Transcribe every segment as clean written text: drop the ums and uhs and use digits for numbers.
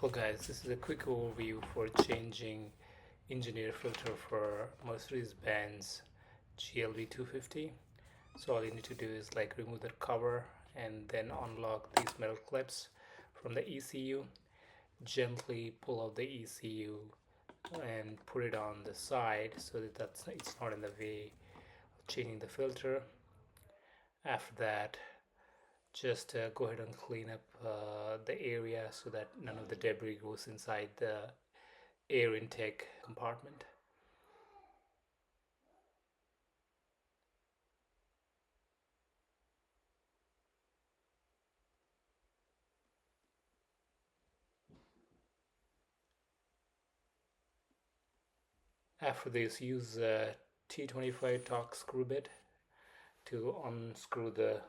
Hello guys, this is a quick overview for changing engine air filter for Mercedes-Benz GLB250. So all you need to do is like remove the cover and then unlock these metal clips from the ECU. Gently pull out the ECU and put it on the side so that it's not in the way of changing the filter. After that, just go ahead and clean up the area so that none of the debris goes inside the air intake compartment. After this, use a T25 torque screw bit to unscrew the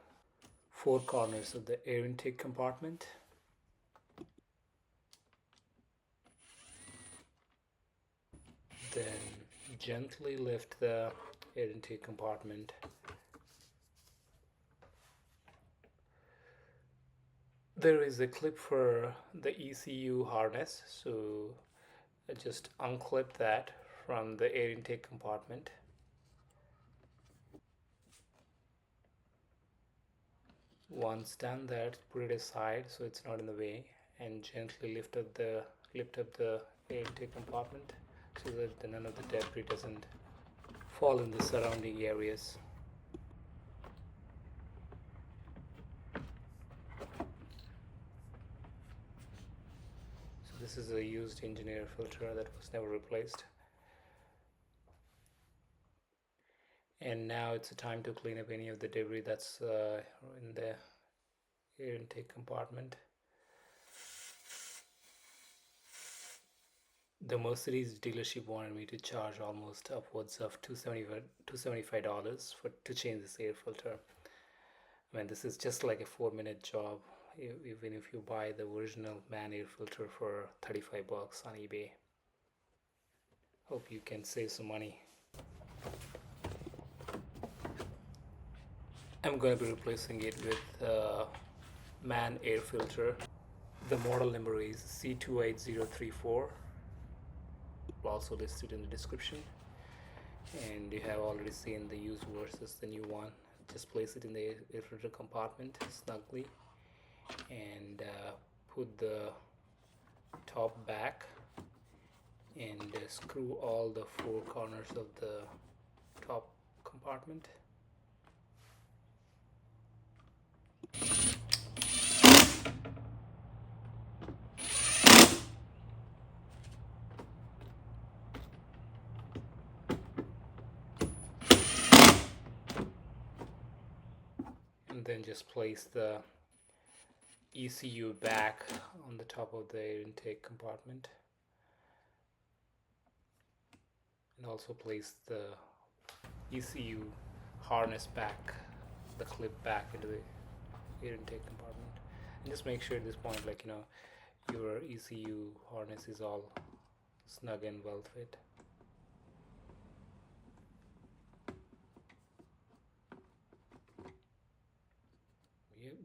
four corners of the air intake compartment. Then gently lift the air intake compartment. There is a clip for the ECU harness, so just unclip that from the air intake compartment. Once done that, put it aside so it's not in the way, and gently lift up the air intake compartment so that none of the debris doesn't fall in the surrounding areas. So this is a used engine air filter that was never replaced. And now it's a time to clean up any of the debris that's in the air intake compartment. The Mercedes dealership wanted me to charge almost upwards of $275 to change this air filter. I mean, this is just like a 4-minute job, even if you buy the original MANN Air filter for $35 on eBay. Hope you can save some money. I'm going to be replacing it with MANN Air filter. The model number is C28034. Also listed in the description, and you have already seen the used versus the new one. Just place it in the air filter compartment snugly and put the top back and screw all the four corners of the top compartment. And then just place the ECU back on the top of the air intake compartment, and also place the ECU harness back, the clip back into the air intake compartment. And just make sure at this point, like, your ECU harness is all snug and well fit.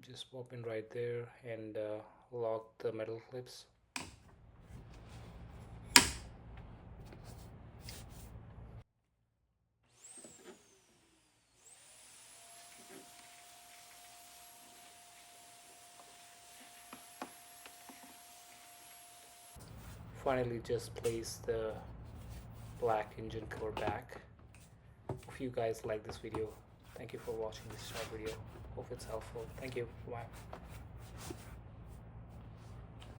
Just pop in right there and lock the metal clips. Finally, just place the black engine cover back. If you guys like this video, thank you for watching this short video. Hope it's helpful. Thank you. Bye.